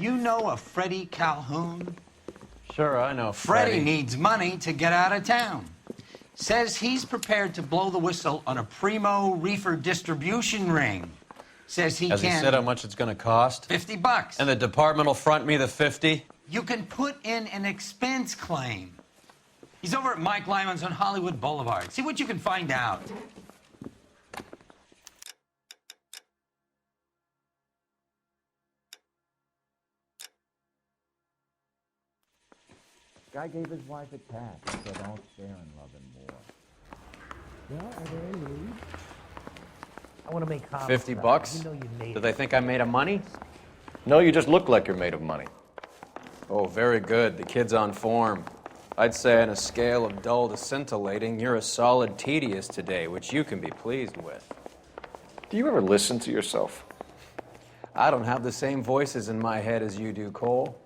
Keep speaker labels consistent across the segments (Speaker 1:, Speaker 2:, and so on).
Speaker 1: You know a Freddie Calhoun?
Speaker 2: Sure, I know
Speaker 1: Freddie needs money to get out of town. Says he's prepared to blow the whistle on a primo Reefer distribution ring. Says he
Speaker 2: Has
Speaker 1: can...
Speaker 2: he said how much it's gonna cost?
Speaker 1: $50.
Speaker 2: And the department will front me the 50?
Speaker 1: You can put in an expense claim. He's over at Mike Lyman's on Hollywood Boulevard. See what you can find out.
Speaker 3: Guy gave his wife a tat, so don't stare and love him more. Well, are there any leads?
Speaker 4: I want to make comments.
Speaker 2: 50 bucks?
Speaker 4: You know you made
Speaker 2: Do they think I'm made of money?
Speaker 5: No, you just look like you're made of money.
Speaker 2: Oh, very good. The kid's on form. I'd say on a scale of dull to scintillating, you're a solid tedious today, which you can be pleased with.
Speaker 5: Do you ever listen to yourself?
Speaker 2: I don't have the same voices in my head as you do, Cole.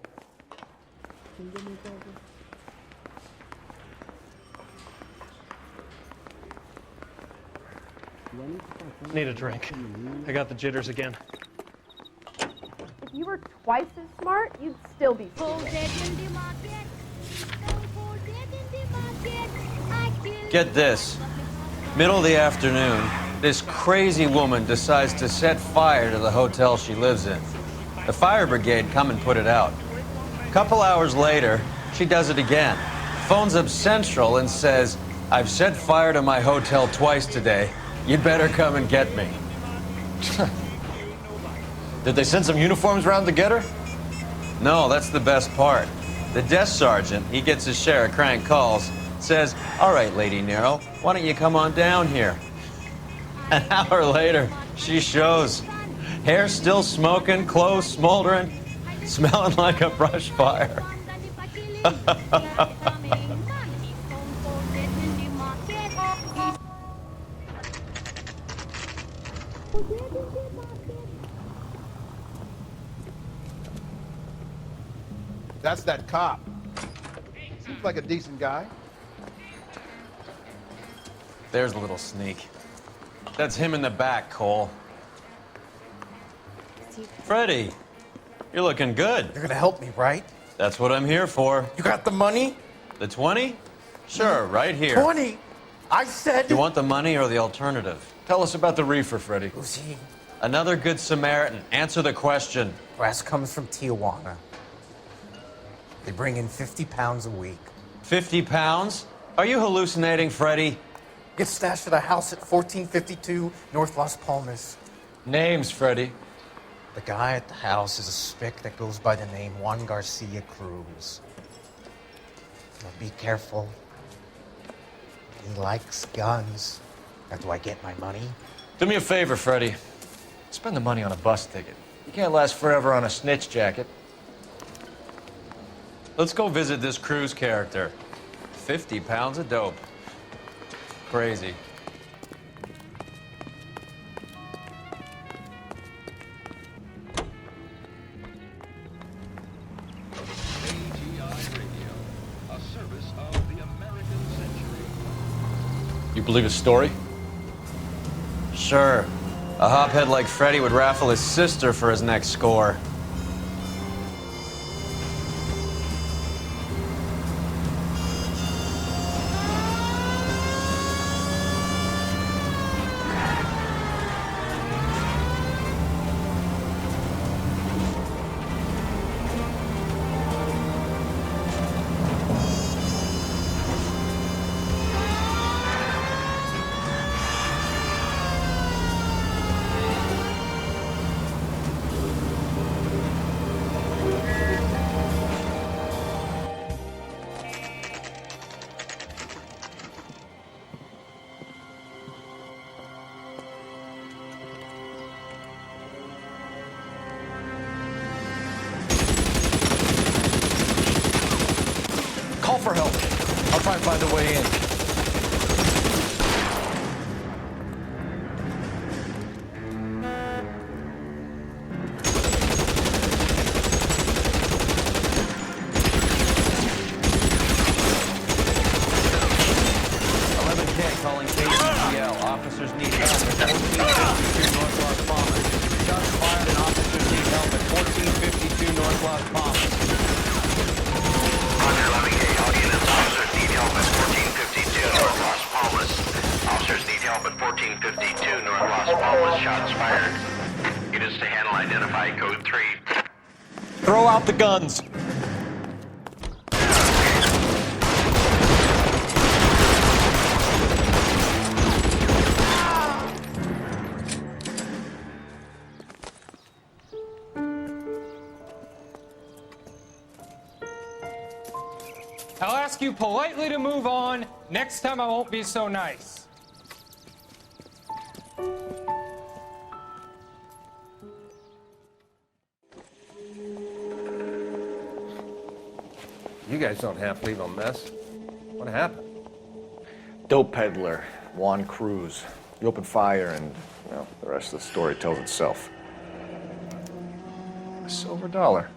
Speaker 6: Need a drink. I got the jitters again.
Speaker 7: If you were twice as smart, you'd still be fooled.
Speaker 2: Get this. Middle of the afternoon, this crazy woman decides to set fire to the hotel she lives in. The fire brigade come and put it out. A couple hours later, she does it again. Phones up Central and says, "I've set fire to my hotel twice today. You'd better come and get me."
Speaker 5: Did they send some uniforms around to get her?
Speaker 2: No, that's the best part. The desk sergeant, he gets his share of crank calls, says, "All right, Lady Nero, why don't you come on down here?" An hour later, she shows. Hair still smoking, clothes smoldering, smelling like a brush fire.
Speaker 8: That's that cop. Seems like a decent guy.
Speaker 2: There's a little sneak. That's him in the back, Cole. Freddie, you're looking good.
Speaker 4: You're gonna help me, right?
Speaker 2: That's what I'm here for.
Speaker 4: You got the money?
Speaker 2: The 20? Sure, right here.
Speaker 4: 20? I said...
Speaker 2: You want the money or the alternative?
Speaker 5: Tell us about the reefer, Freddie.
Speaker 4: Who's he?
Speaker 2: Another good Samaritan. Answer the question.
Speaker 4: Brass comes from Tijuana. They bring in 50 pounds a week.
Speaker 2: 50 pounds? Are you hallucinating, Freddie?
Speaker 4: Gets stashed at a house at 1452 North Las Palmas.
Speaker 5: Names, Freddie.
Speaker 4: The guy at the house is a spick that goes by the name Juan Garcia Cruz. Now be careful. He likes guns. Now, do I get my money?
Speaker 5: Do me a favor, Freddie. Spend the money on a bus ticket. You can't last forever on a snitch jacket.
Speaker 2: Let's go visit this Cruz character. 50 pounds of dope. Crazy.
Speaker 5: You believe his story?
Speaker 2: Sure. A hophead like Freddie would raffle his sister for his next score.
Speaker 5: Call for help. I'll try and find a way in.
Speaker 2: Calling KCPL. Officers need help at 1452 North Las Palmas. Shots fired and officers need help at 1452 North
Speaker 5: North Las Palmas.
Speaker 9: Roger, 11K. All units, officers need help at 1452 North Las Palmas. Officers need help at 1452 North Las Palmas. Shots fired. Units to handle identify code 3.
Speaker 5: Throw out the guns.
Speaker 10: I'll ask you politely to move on. Next time I won't be so nice.
Speaker 11: You guys don't have to leave a mess. What happened?
Speaker 12: Dope peddler, Juan Cruz. He opened fire and, well, the rest of the story tells itself.
Speaker 11: A silver dollar.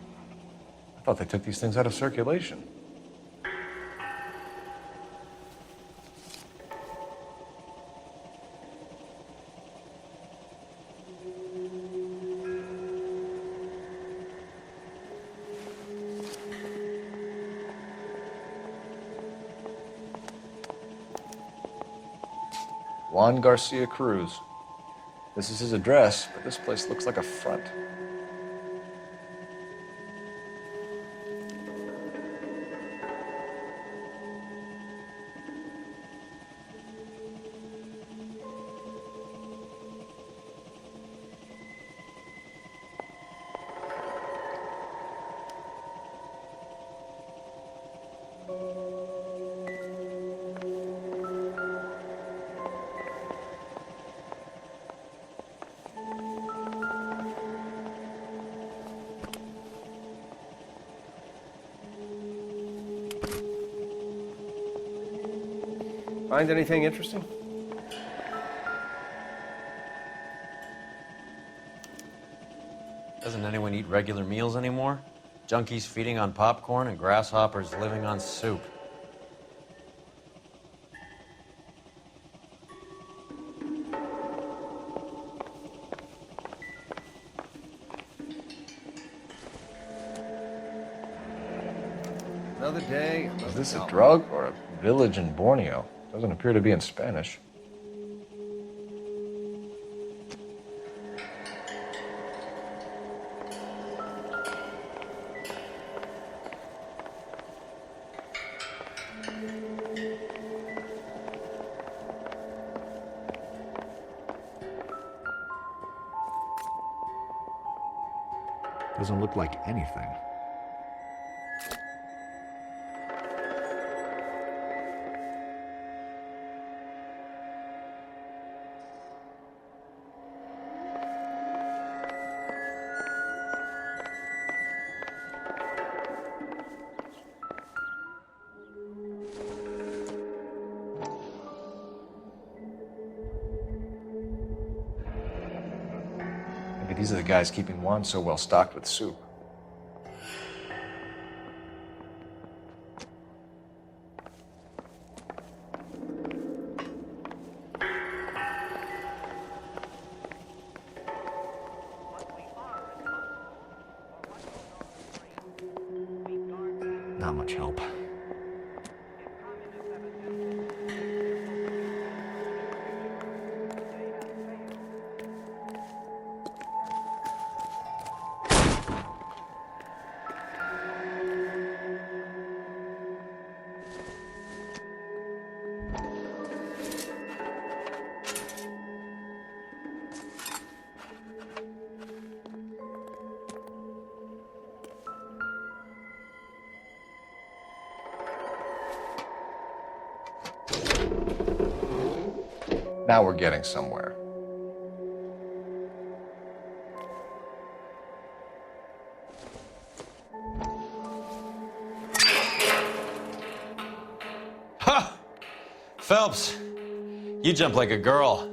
Speaker 11: I thought they took these things out of circulation.
Speaker 12: Juan Garcia Cruz. This is his address, but this place looks like a front.
Speaker 11: Find anything interesting?
Speaker 2: Doesn't anyone eat regular meals anymore? Junkies feeding on popcorn and grasshoppers living on soup.
Speaker 11: Another day.
Speaker 12: Is this a drug or a village in Borneo? Doesn't appear to be in Spanish. Doesn't look like anything. Maybe these are the guys keeping Juan so well stocked with soup. Not much help. Now we're getting somewhere.
Speaker 2: Ha! Phelps, you jump like a girl.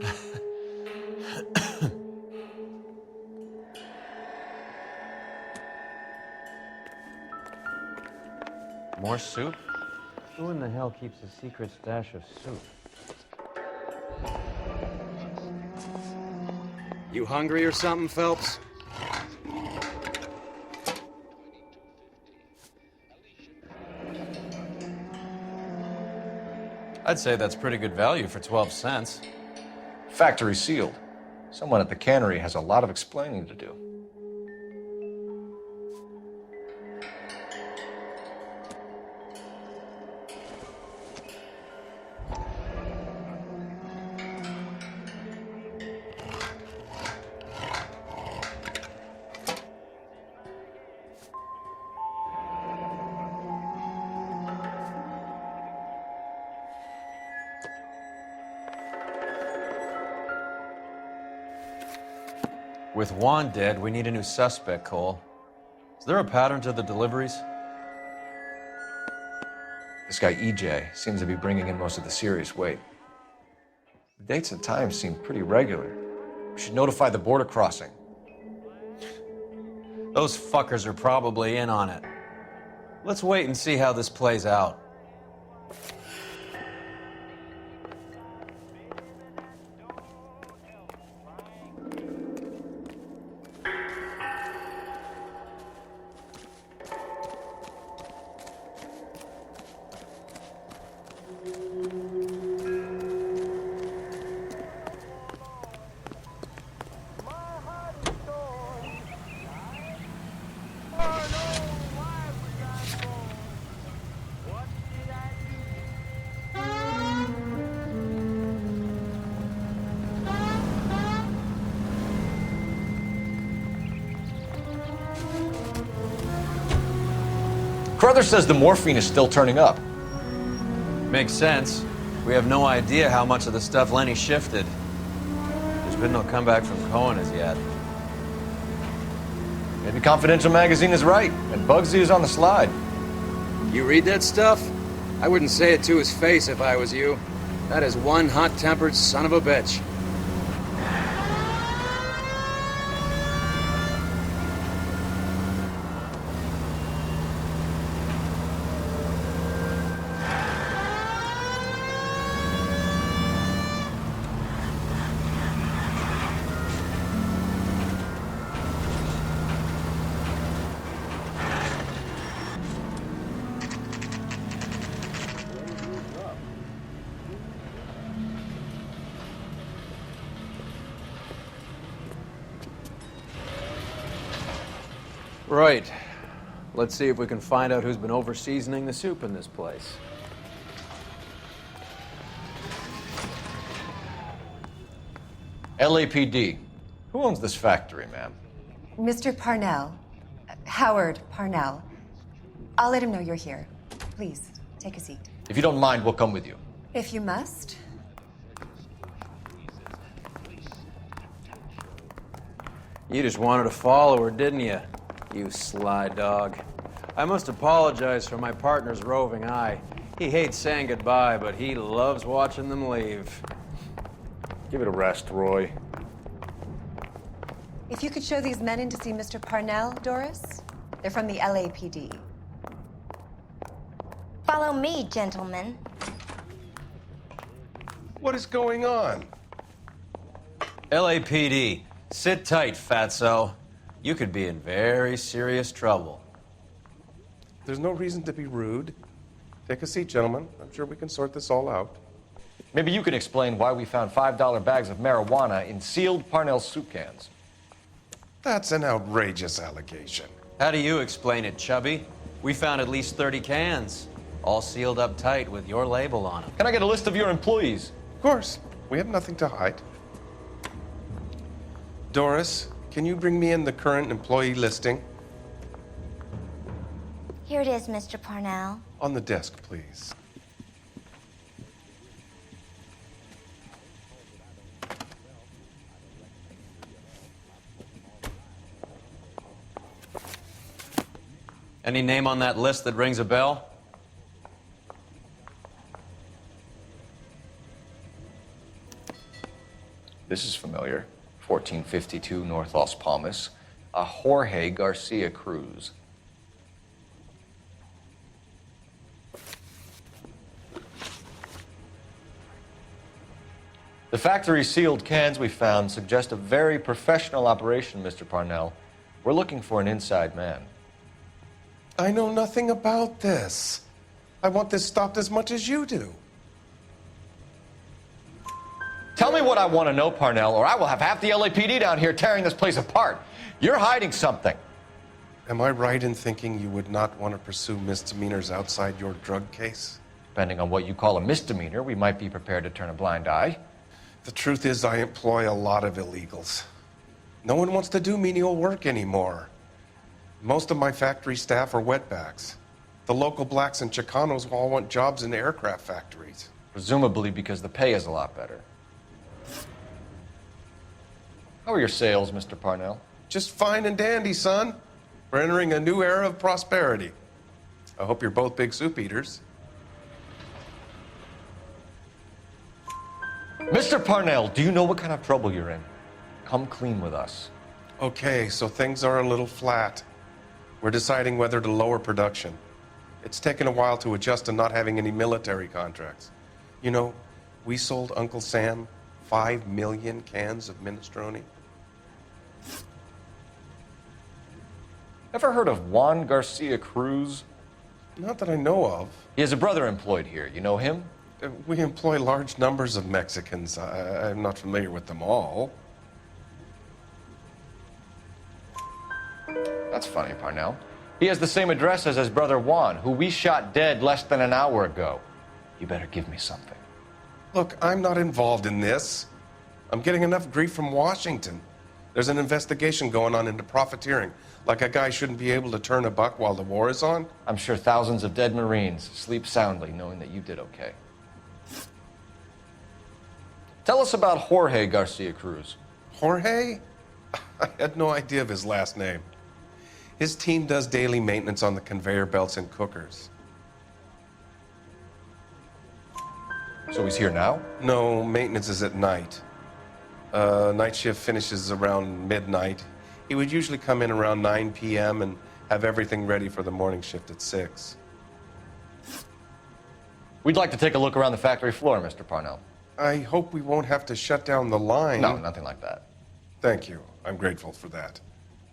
Speaker 2: More soup? Who in the hell keeps a secret stash of soup?
Speaker 1: You hungry or something, Phelps?
Speaker 2: I'd say that's pretty good value for 12 cents.
Speaker 12: Factory sealed. Someone at the cannery has a lot of explaining to do.
Speaker 2: With Juan dead, we need a new suspect, Cole. Is there a pattern to the deliveries?
Speaker 12: This guy EJ seems to be bringing in most of the serious weight. The dates and times seem pretty regular. We should notify the border crossing.
Speaker 2: Those fuckers are probably in on it. Let's wait and see how this plays out.
Speaker 12: Carruthers says the morphine is still turning up.
Speaker 2: Makes sense. We have no idea how much of the stuff Lenny shifted. There's been no comeback from Cohen as yet.
Speaker 12: Maybe Confidential Magazine is right, and Bugsy is on the slide.
Speaker 13: You read that stuff? I wouldn't say it to his face if I was you. That is one hot-tempered son of a bitch.
Speaker 2: Right. Let's see if we can find out who's been over-seasoning the soup in this place.
Speaker 12: LAPD. Who owns this factory, ma'am?
Speaker 14: Mr. Parnell. Howard Parnell. I'll let him know you're here. Please, take a seat.
Speaker 12: If you don't mind, we'll come with you.
Speaker 14: If you must.
Speaker 2: You just wanted to follow her, didn't you? You sly dog. I must apologize for my partner's roving eye. He hates saying goodbye, but he loves watching them leave.
Speaker 12: Give it a rest, Roy.
Speaker 14: If you could show these men in to see Mr. Parnell, Doris. They're from the LAPD.
Speaker 15: Follow me, gentlemen.
Speaker 8: What is going on?
Speaker 2: LAPD, sit tight, fatso. You could be in very serious trouble.
Speaker 8: There's no reason to be rude. Take a seat, gentlemen. I'm sure we can sort this all out.
Speaker 12: Maybe you can explain why we found $5 bags of marijuana in sealed Parnell soup cans.
Speaker 8: That's an outrageous allegation.
Speaker 2: How do you explain it, Chubby? We found at least 30 cans, all sealed up tight with your label on them.
Speaker 12: Can I get a list of your employees?
Speaker 8: Of course. We have nothing to hide. Doris, can you bring me in the current employee listing?
Speaker 15: Here it is, Mr. Parnell.
Speaker 8: On the desk, please.
Speaker 2: Any name on that list that rings a bell?
Speaker 12: This is familiar. 1452 North Las Palmas. A Jorge Garcia Cruz. The factory sealed cans we found suggest a very professional operation, Mr. Parnell. We're looking for an inside man.
Speaker 8: I know nothing about this. I want this stopped as much as you do.
Speaker 12: Tell me what I want to know, Parnell, or I will have half the LAPD down here tearing this place apart. You're hiding something.
Speaker 8: Am I right in thinking you would not want to pursue misdemeanors outside your drug case?
Speaker 12: Depending on what you call a misdemeanor, we might be prepared to turn a blind eye.
Speaker 8: The truth is, I employ a lot of illegals. No one wants to do menial work anymore. Most of my factory staff are wetbacks. The local blacks and Chicanos all want jobs in aircraft factories.
Speaker 12: Presumably because the pay is a lot better. How are your sales, Mr. Parnell?
Speaker 8: Just fine and dandy, son. We're entering a new era of prosperity. I hope you're both big soup eaters.
Speaker 12: Mr. Parnell, do you know what kind of trouble you're in? Come clean with us.
Speaker 8: Okay, so things are a little flat. We're deciding whether to lower production. It's taken a while to adjust to not having any military contracts. You know, we sold Uncle Sam 5 million cans of minestrone.
Speaker 12: Ever heard of Juan Garcia Cruz?
Speaker 8: Not that I know of.
Speaker 12: He has a brother employed here. You know him?
Speaker 8: We employ large numbers of Mexicans. I'm not familiar with them all.
Speaker 12: That's funny, Parnell. He has the same address as his brother Juan, who we shot dead less than an hour ago. You better give me something.
Speaker 8: Look, I'm not involved in this. I'm getting enough grief from Washington. There's an investigation going on into profiteering. Like a guy shouldn't be able to turn a buck while the war is on.
Speaker 12: I'm sure thousands of dead Marines sleep soundly knowing that you did okay. Tell us about Jorge Garcia Cruz.
Speaker 8: Jorge? I had no idea of his last name. His team does daily maintenance on the conveyor belts and cookers.
Speaker 12: So he's here now?
Speaker 8: No, maintenance is at night. Night shift finishes around midnight. He would usually come in around 9 p.m. and have everything ready for the morning shift at 6.
Speaker 12: We'd like to take a look around the factory floor, Mr. Parnell.
Speaker 8: I hope we won't have to shut down the line.
Speaker 12: No, nothing like that.
Speaker 8: Thank you. I'm grateful for that.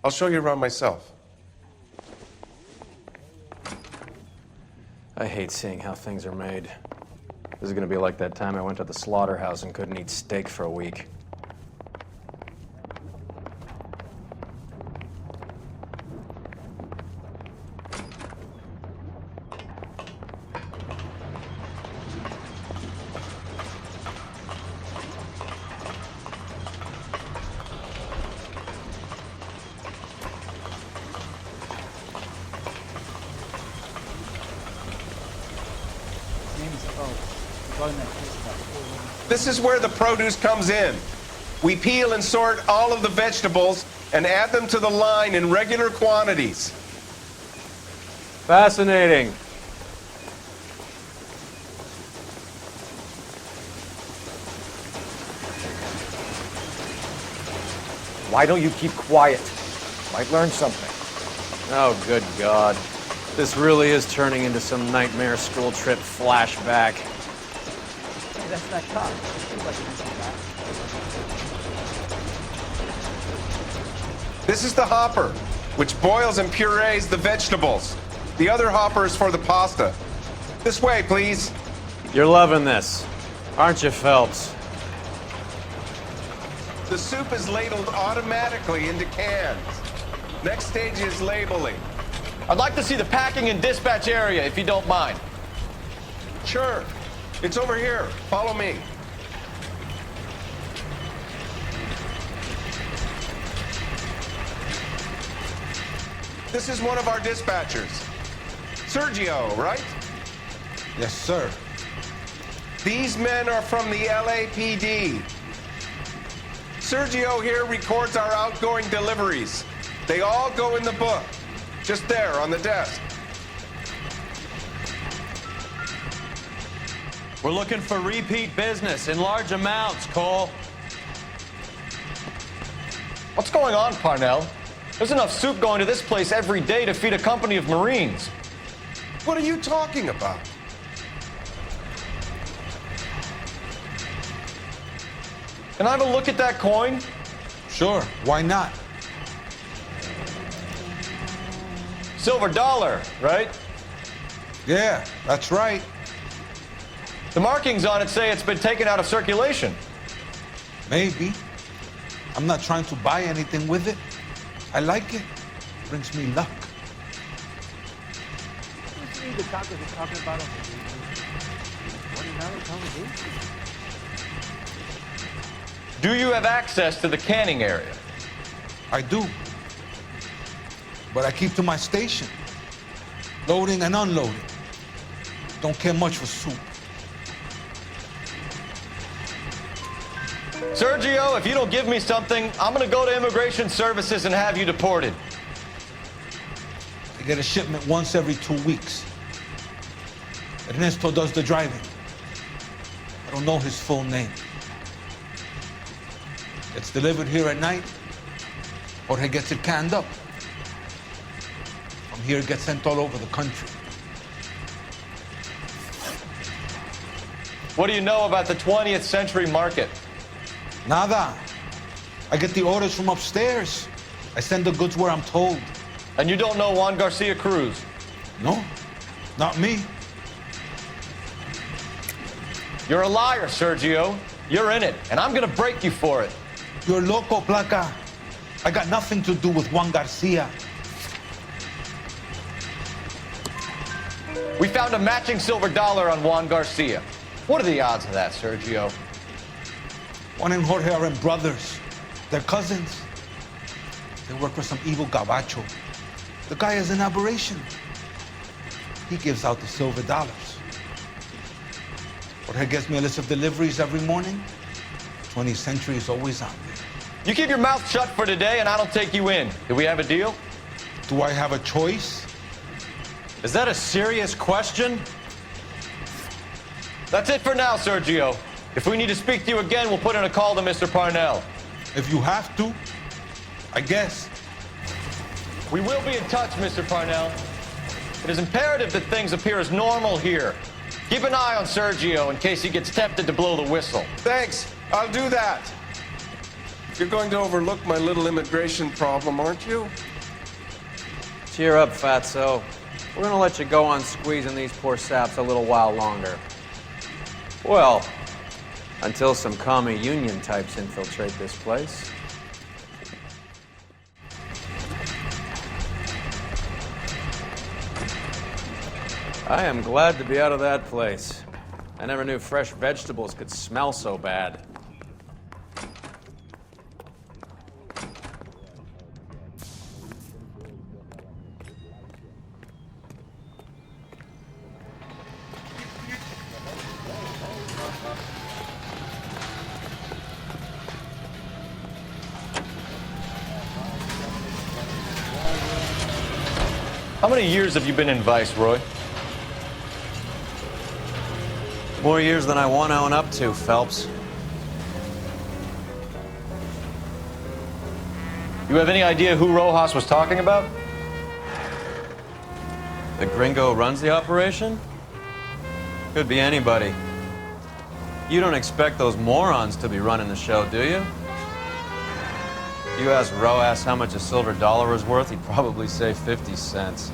Speaker 8: I'll show you around myself.
Speaker 6: I hate seeing how things are made. This is gonna be like that time I went to the slaughterhouse and couldn't eat steak for a week.
Speaker 8: This is where the produce comes in. We peel and sort all of the vegetables and add them to the line in regular quantities.
Speaker 6: Fascinating.
Speaker 12: Why don't you keep quiet? Might learn something.
Speaker 6: Oh, good God. This really is turning into some nightmare school trip flashback.
Speaker 16: Hey, that's that cop.
Speaker 8: This is the hopper, which boils and purees the vegetables. The other hopper is for the pasta. This way, please.
Speaker 6: You're loving this, aren't you, Phelps?
Speaker 8: The soup is ladled automatically into cans. Next stage is labeling.
Speaker 12: I'd like to see the packing and dispatch area, if you don't mind.
Speaker 8: Sure. It's over here. Follow me. This is one of our dispatchers. Sergio, right?
Speaker 17: Yes, sir.
Speaker 8: These men are from the LAPD. Sergio here records our outgoing deliveries. They all go in the book, just there on the desk.
Speaker 2: We're looking for repeat business in large amounts, Cole.
Speaker 12: What's going on, Parnell? There's enough soup going to this place every day to feed a company of Marines.
Speaker 8: What are you talking about?
Speaker 12: Can I have a look at that coin?
Speaker 17: Sure, why not?
Speaker 12: Silver dollar, right?
Speaker 17: Yeah, that's right.
Speaker 12: The markings on it say it's been taken out of circulation.
Speaker 17: Maybe. I'm not trying to buy anything with it. I like it. Brings me luck.
Speaker 16: You see the doctors are talking about a $20 conversation.
Speaker 5: Do you have access to the canning area?
Speaker 17: I do. But I keep to my station. Loading and unloading. Don't care much for soup.
Speaker 5: Sergio, if you don't give me something, I'm gonna go to Immigration Services and have you deported.
Speaker 17: I get a shipment once every 2 weeks. Ernesto does the driving. I don't know his full name. It's delivered here at night, or he gets it canned up. From here, it gets sent all over the country.
Speaker 5: What do you know about the 20th century market?
Speaker 17: Nada. I get the orders from upstairs. I send the goods where I'm told.
Speaker 5: And you don't know Juan Garcia Cruz?
Speaker 17: No, not me.
Speaker 5: You're a liar, Sergio. You're in it, and I'm gonna break you for it.
Speaker 17: You're loco, Placa. I got nothing to do with Juan Garcia.
Speaker 5: We found a matching silver dollar on Juan Garcia. What are the odds of that, Sergio?
Speaker 17: Juan and Jorge are brothers. They're cousins. They work for some evil gabacho. The guy is an aberration. He gives out the silver dollars. Jorge gets me a list of deliveries every morning. 20th Century is always on there.
Speaker 5: You keep your mouth shut for today, and I don't take you in. Do we have a deal?
Speaker 17: Do I have a choice?
Speaker 5: Is that a serious question? That's it for now, Sergio. If we need to speak to you again, we'll put in a call to Mr. Parnell.
Speaker 17: If you have to, I guess.
Speaker 5: We will be in touch, Mr. Parnell. It is imperative that things appear as normal here. Keep an eye on Sergio in case he gets tempted to blow the whistle.
Speaker 8: Thanks. I'll do that. You're going to overlook my little immigration problem, aren't you?
Speaker 6: Cheer up, fatso. We're gonna let you go on squeezing these poor saps a little while longer. Well, until some commie union types infiltrate this place. I am glad to be out of that place. I never knew fresh vegetables could smell so bad.
Speaker 5: How many years have you been in Vice, Roy?
Speaker 2: More years than I want to own up to, Phelps.
Speaker 5: You have any idea who Rojas was talking about?
Speaker 2: The gringo who runs the operation? Could be anybody. You don't expect those morons to be running the show, do you? You ask Rojas how much a silver dollar is worth, he'd probably say 50 cents.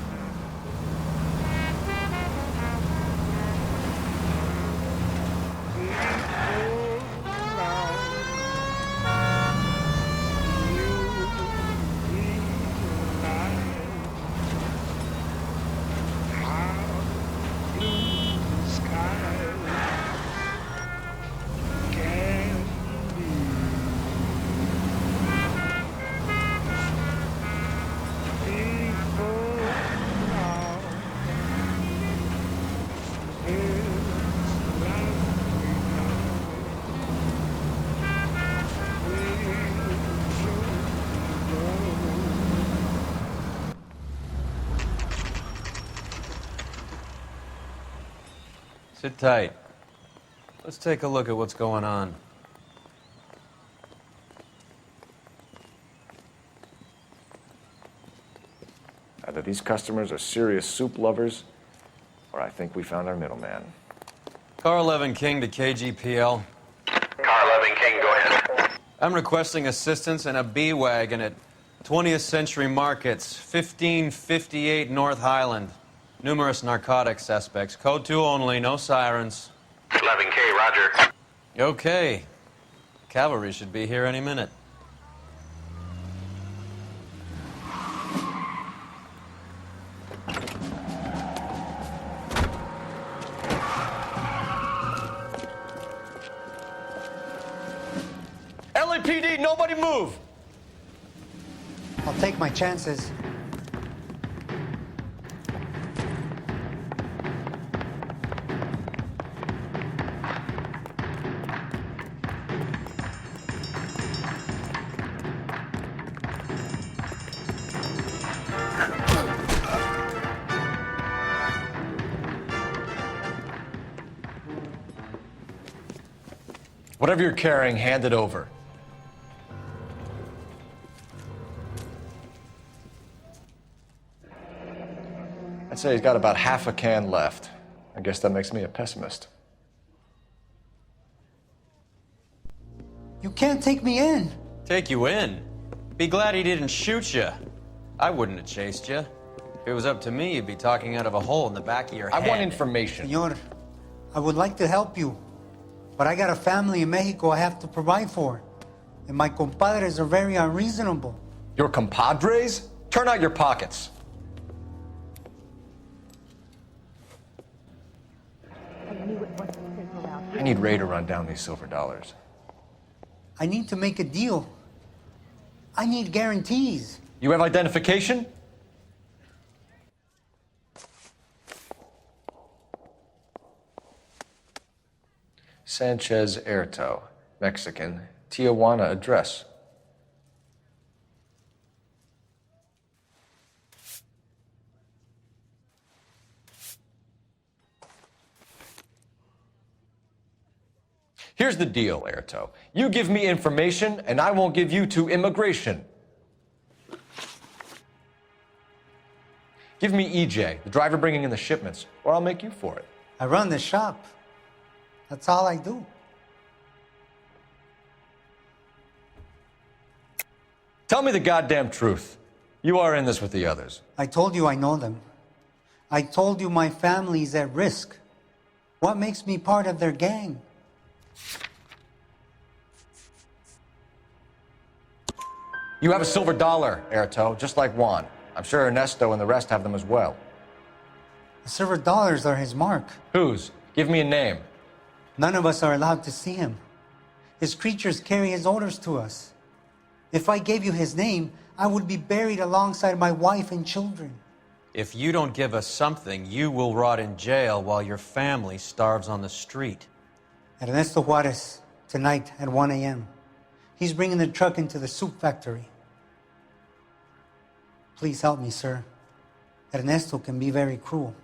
Speaker 2: Sit tight. Let's take a look at what's going on.
Speaker 12: Either these customers are serious soup lovers, or I think we found our middleman.
Speaker 2: Car 11 King to KGPL.
Speaker 9: Car 11 King, go ahead.
Speaker 2: I'm requesting assistance in a B-Wagon at 20th Century Markets, 1558 North Highland. Numerous narcotic suspects. Code 2 only, no sirens.
Speaker 9: 11K, roger.
Speaker 2: Okay. Cavalry should be here any minute.
Speaker 5: LAPD, nobody move!
Speaker 18: I'll take my chances.
Speaker 12: Whatever you're carrying, hand it over. I'd say he's got about half a can left. I guess that makes me a pessimist.
Speaker 18: You can't take me in.
Speaker 2: Take you in? Be glad he didn't shoot you. I wouldn't have chased you. If it was up to me, you'd be talking out of a hole in the back of your head.
Speaker 12: I want information.
Speaker 18: Senor, I would like to help you, but I got a family in Mexico I have to provide for. And my compadres are very unreasonable.
Speaker 12: Your compadres? Turn out your pockets. I need Ray to run down these silver dollars.
Speaker 18: I need to make a deal. I need guarantees.
Speaker 12: You have identification? Sanchez Erto, Mexican, Tijuana address. Here's the deal, Erto. You give me information, and I won't give you to immigration. Give me EJ, the driver bringing in the shipments, or I'll make you for it.
Speaker 18: I run the shop. That's all I do.
Speaker 12: Tell me the goddamn truth. You are in this with the others.
Speaker 18: I told you I know them. I told you my family's at risk. What makes me part of their gang?
Speaker 12: You have a silver dollar, Erto, just like Juan. I'm sure Ernesto and the rest have them as well.
Speaker 18: The silver dollars are his mark.
Speaker 12: Whose? Give me a name.
Speaker 18: None of us are allowed to see him. His creatures carry his orders to us. If I gave you his name, I would be buried alongside my wife and children.
Speaker 2: If you don't give us something, you will rot in jail while your family starves on the street.
Speaker 18: Ernesto Juarez, tonight at 1 a.m. He's bringing the truck into the soup factory. Please help me, sir. Ernesto can be very cruel.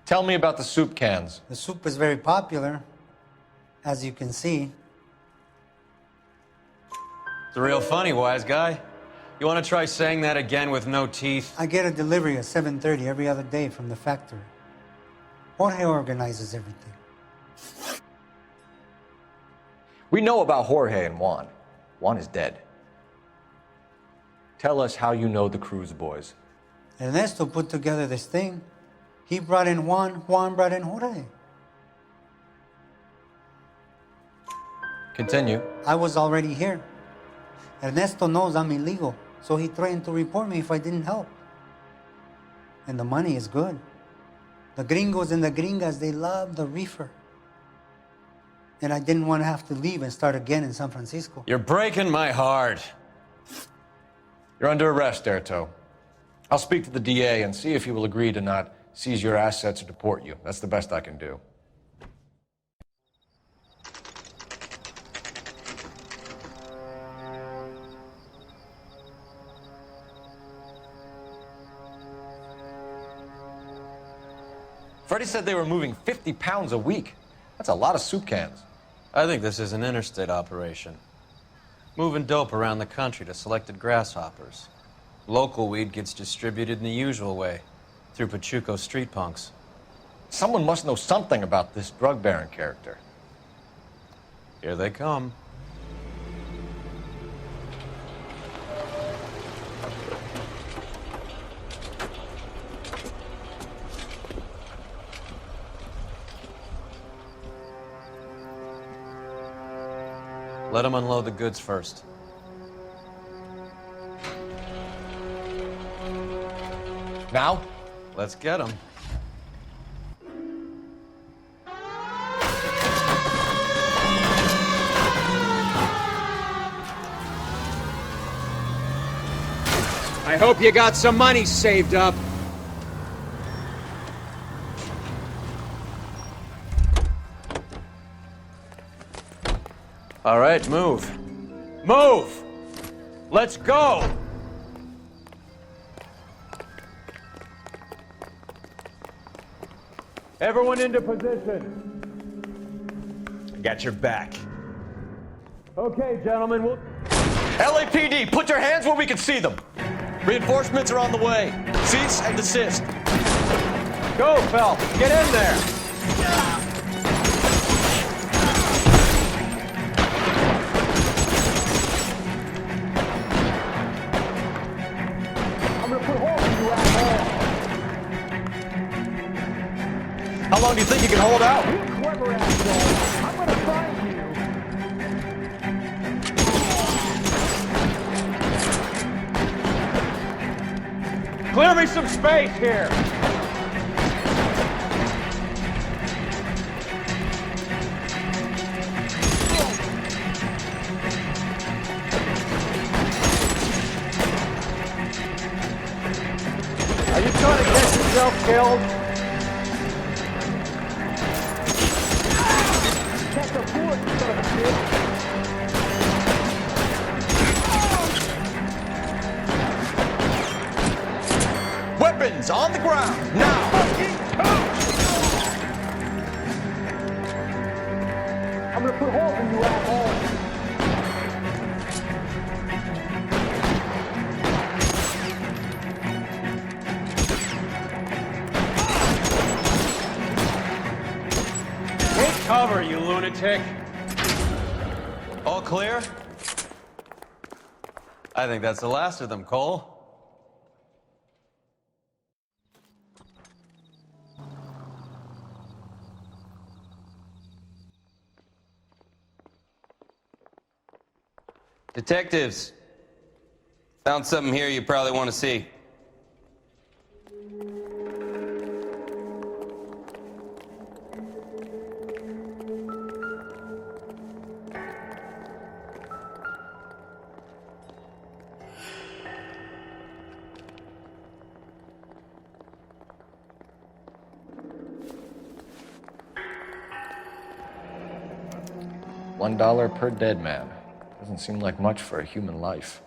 Speaker 12: Tell me about the soup cans.
Speaker 18: The soup is very popular, as you can see.
Speaker 2: It's real funny, wise guy. You want to try saying that again with no teeth?
Speaker 18: I get a delivery at 7:30 every other day from the factory. Jorge organizes everything.
Speaker 12: We know about Jorge and Juan. Juan is dead. Tell us how you know the Cruz boys.
Speaker 18: Ernesto put together this thing. He brought in Juan, Juan brought in Jorge.
Speaker 12: Continue.
Speaker 18: I was already here. Ernesto knows I'm illegal, so he threatened to report me if I didn't help. And the money is good. The gringos and the gringas, they love the reefer. And I didn't want to have to leave and start again in San Francisco.
Speaker 2: You're breaking my heart.
Speaker 12: You're under arrest, Erto. I'll speak to the DA and see if he will agree to not seize your assets or deport you. That's the best I can do. Freddie said they were moving 50 pounds a week. That's a lot of soup cans.
Speaker 2: I think this is an interstate operation. Moving dope around the country to selected grasshoppers. Local weed gets distributed in the usual way, through Pachuco street punks.
Speaker 12: Someone must know something about this drug baron character.
Speaker 2: Here they come. Let him unload the goods first.
Speaker 12: Now?
Speaker 2: Let's get him.
Speaker 13: I hope you got some money saved up.
Speaker 2: All right, move. Move! Let's go! Everyone into position.
Speaker 12: Got your back.
Speaker 2: Okay, gentlemen, we'll...
Speaker 5: LAPD, put your hands where we can see them. Reinforcements are on the way. Cease and desist.
Speaker 2: Go, Phelps. Get in there.
Speaker 5: I'm gonna put holes in you, asshole. How long do you think you can hold out? You clever asshole. I'm gonna find you.
Speaker 2: Clear me some space here. Are you trying to get yourself killed?
Speaker 5: Catch a bullet, you son of a bitch. Weapons on the ground, now! I'm gonna put holes in you, asshole!
Speaker 2: Take cover, you lunatic.
Speaker 5: All clear?
Speaker 2: I think that's the last of them, Cole.
Speaker 19: Detectives, found something here you probably want to see.
Speaker 12: $1 per dead man. Doesn't seem like much for a human life.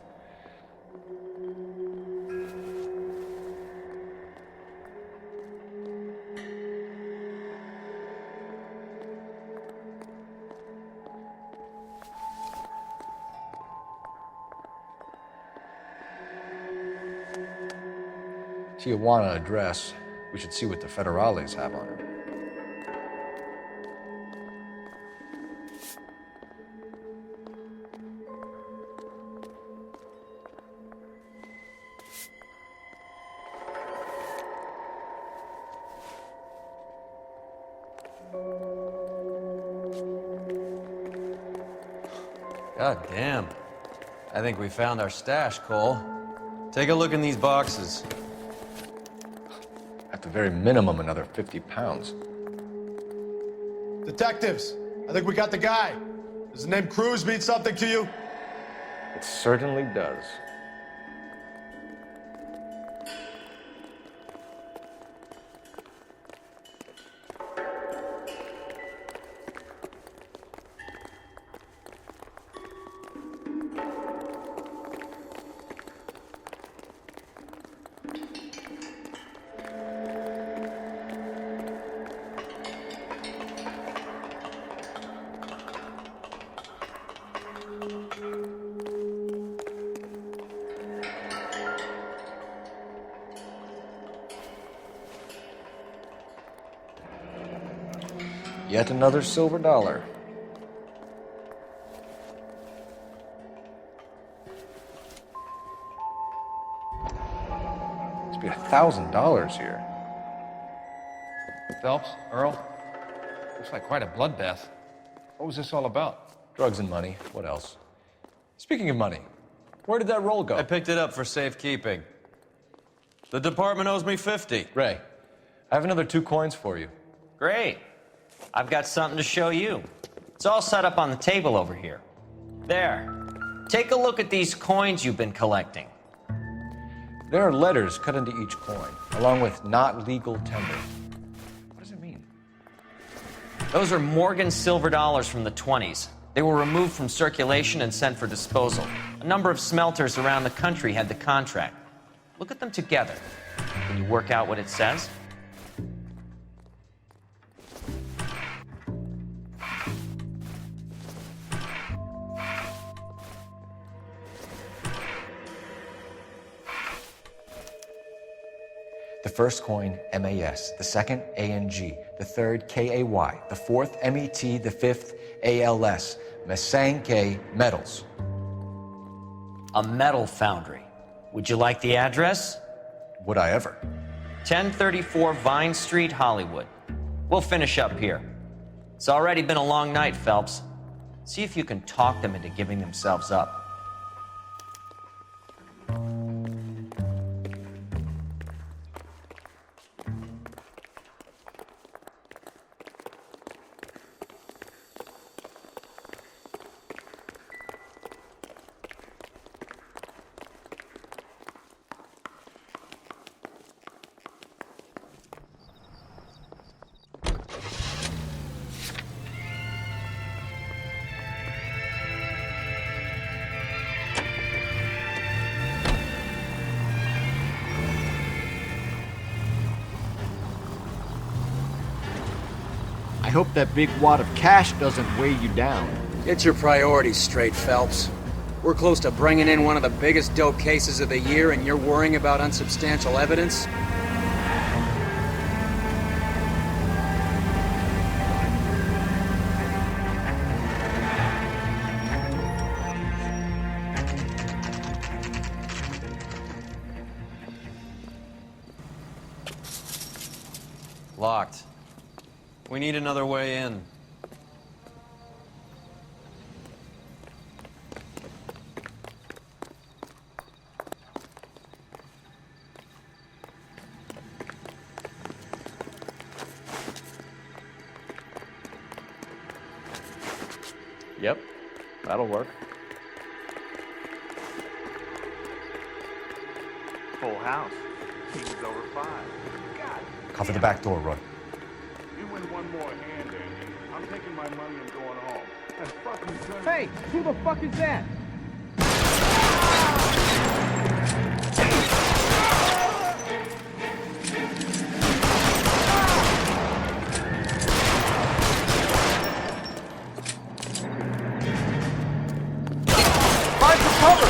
Speaker 12: Tijuana address. We should see what the federales have on it.
Speaker 2: God damn. I think we found our stash, Cole. Take a look in these boxes.
Speaker 12: At the very minimum, another 50 pounds.
Speaker 20: Detectives, I think we got the guy. Does the name Cruz mean something to you?
Speaker 12: It certainly does. Yet another silver dollar. Must be $1,000 here.
Speaker 11: Phelps, Earl, looks like quite a bloodbath. What was this all about?
Speaker 12: Drugs and money. What else? Speaking of money, where did that roll go?
Speaker 2: I picked it up for safekeeping. The department owes me 50.
Speaker 12: Ray, I have another 2 coins for you.
Speaker 21: Great. I've got something to show you. It's all set up on the table over here. There. Take a look at these coins you've been collecting.
Speaker 12: There are letters cut into each coin, along with not legal tender. What does it mean?
Speaker 21: Those are Morgan silver dollars from the 20s. They were removed from circulation and sent for disposal. A number of smelters around the country had the contract. Look at them together. Can you work out what it says?
Speaker 12: The first coin, MAS. The second, ANG. The third, KAY. The fourth, MET. The fifth, ALS. Masangkay Metals.
Speaker 21: A metal foundry. Would you like the address?
Speaker 12: Would I ever?
Speaker 21: 1034 Vine Street, Hollywood. We'll finish up here. It's already been a long night, Phelps. See if you can talk them into giving themselves up.
Speaker 13: I hope that big wad of cash doesn't weigh you down. Get your priorities straight, Phelps. We're close to bringing in one of the biggest dope cases of the year, and you're worrying about unsubstantial evidence?
Speaker 2: Locked. We need another way in.
Speaker 12: Yep, that'll work.
Speaker 16: Full house. King's over 5. God.
Speaker 12: Cover the back door, Roy.
Speaker 16: You win one more hand, Andy. I'm taking my money and going home. And fucking turn.
Speaker 10: Hey, who the fuck is that?
Speaker 12: Find some cover!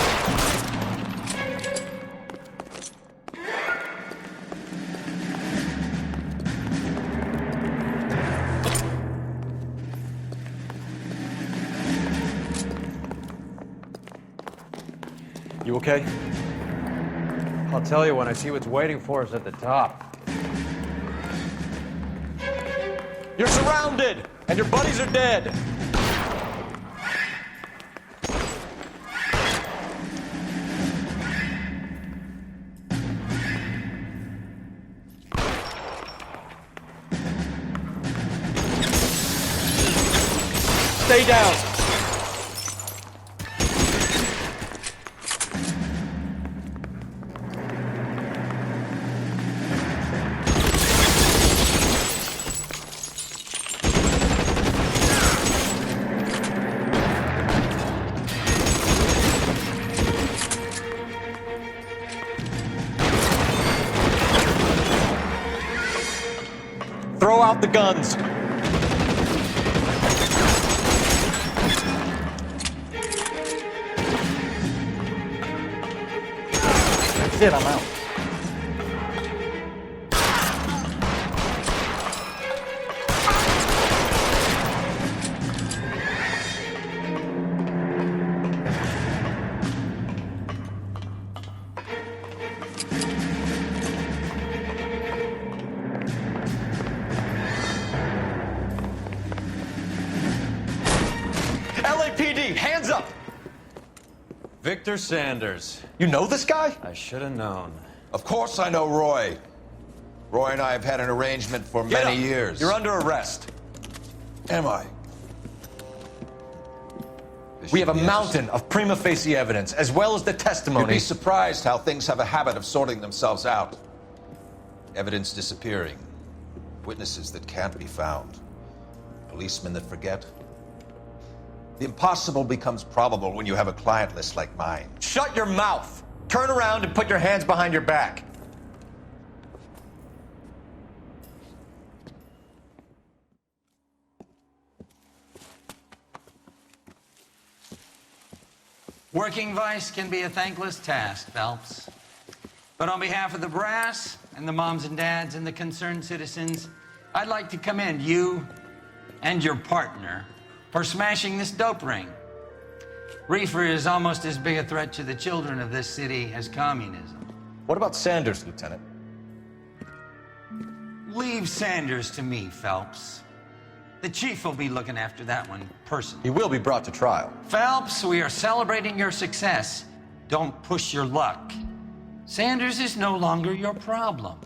Speaker 2: You okay? I'll tell you when I see what's waiting for us at the top.
Speaker 5: You're surrounded, and your buddies are dead. Stay down. Throw out the guns.
Speaker 13: That's it, I'm out.
Speaker 2: Victor Sanders.
Speaker 12: You know this guy?
Speaker 2: I should have known.
Speaker 3: Of course I know Roy. Roy and I have had an arrangement for
Speaker 12: Get
Speaker 3: many
Speaker 12: up.
Speaker 3: years.
Speaker 12: You're under arrest.
Speaker 3: Am I?
Speaker 12: We have a mountain of prima facie evidence, as well as the testimony.
Speaker 3: You'd be surprised how things have a habit of sorting themselves out. Evidence disappearing. Witnesses that can't be found. Policemen that forget. The impossible becomes probable when you have a client list like mine.
Speaker 12: Shut your mouth! Turn around and put your hands behind your back.
Speaker 1: Working vice can be a thankless task, Phelps. But on behalf of the brass and the moms and dads and the concerned citizens, I'd like to commend you and your partner for smashing this dope ring. Reefer is almost as big a threat to the children of this city as communism.
Speaker 12: What about Sanders, Lieutenant?
Speaker 1: Leave Sanders to me, Phelps. The chief will be looking after that one personally.
Speaker 12: He will be brought to trial.
Speaker 1: Phelps, we are celebrating your success. Don't push your luck. Sanders is no longer your problem.